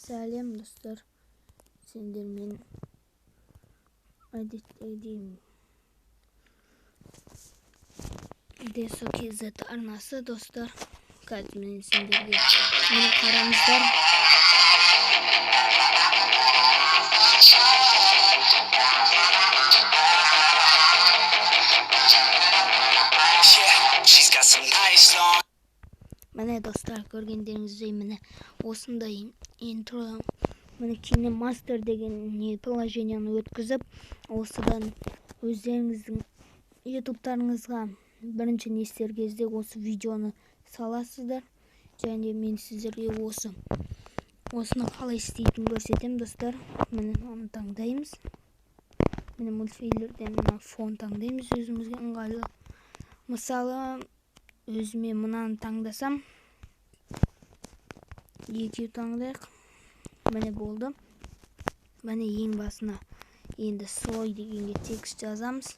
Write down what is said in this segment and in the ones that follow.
Сәлем достар, сендермен әдеттегідей Десо KZ арнасы достар. Қазір мен сендерге мені қараңыздар. Міне достар, көргендеріңіздей міне осындай интро, міне KineMaster деген приложениені өткізіп, осыдан өздеріңіздің ютубтарыңызға бірінші не істер кезде осы видеоны саласыздар. Және мен сіздерге осыны қалай істейтінін көрсетемін достар. Міне оны таңдаймыз. Міне мультфильмдерден фон таңдаймыз өзімізге ыңғайлы. Мысалы, өзіме мынаны таңдасам, YouTube таңдайық. Міне болды. Міне ең басына енді слой дегенге текст жазамыз.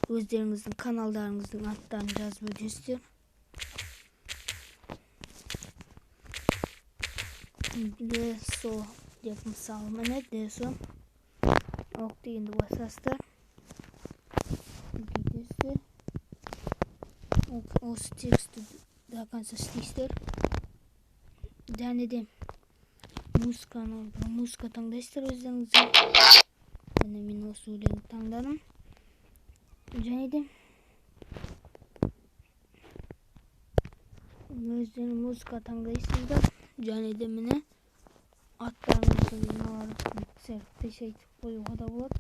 Өздеріңіздің каналдарыңыздың аттарын жазып өтесіздер. Десо деп мысалы, міне Десо ок дегенді басасыздар. Бүйтесіздер. Осы тексті до конца істейсіздер. Және де музыка таңдайсыздар өздеріңіздің. Міне мен осы өлеңді таңдадым. Және де өздерің музыка таңдайсыздар. Және де міне аттарыңызды мыналарды айтып қоюға да болады.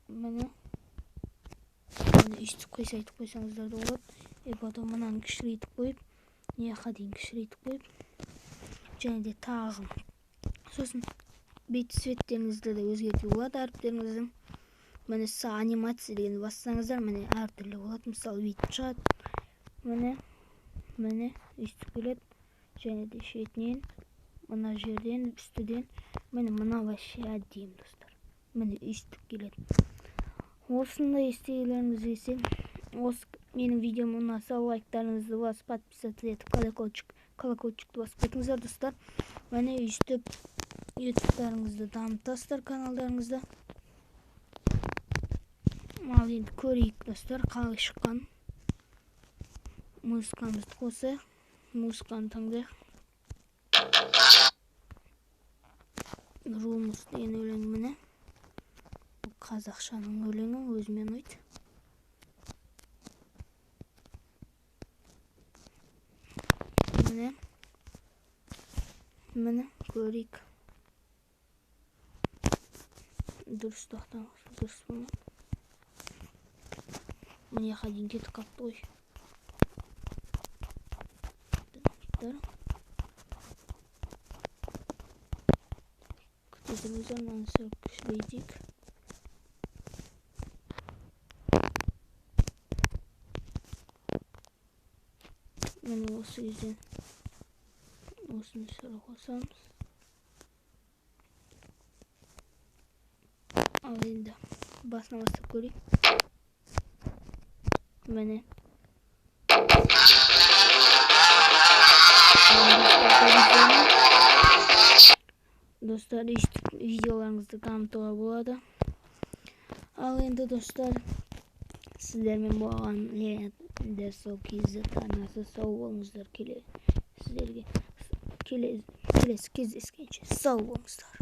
Міне үйтіп айтып қойсаңыздар да болады. Потом мынаны кішірейтіп қойып, неяққа дейін кішірейтіп қойып, және де тағы. Сосын бет цветтеріңізді де өзгертуге болады әріптеріңіздің. Міне анимация дегенді бассаңыздар, міне әртүрлі болады. Мысалы, бүйтіп шығады. Міне үйтіп келеді. Және де шетінен, мына жерден, үстіден, міне мына вообще әдемі достар. Міне үйтіп келеді. Осындай істегілеріңіз келсе, осы менің видеом ұнаса, лайктарыңызды басып, подписаться етіп, колокольчикті басып кетіңіздер достар. Міне үйтіп ютубтарыңызды дамытасыздар, каналдарыңызды. Ал енді көрейік достар, қалай шыққан. Музыкамызды қосайық. Музыканы таңдайық. Румус деген өлең міне. Қазақшаның өлеңі өзіме ұнайды. Міне көрейік. Дұрыс тоқтаңыз, дұрыс болмады. Міне қадейін кетіп қапты ғой. Күтетіңіздер, мынаны сәл кішірейтейік. Міне осы кезден осыны сәл қосамыз. Ал енді басына бастап көрейік. Міне достар, видеоларыңызды дамытуға болады. Ал енді достар, сіздермен болған Десо KZ арнасы. Сау болыңыздар. Келесі кездескенше сау болыңыздар.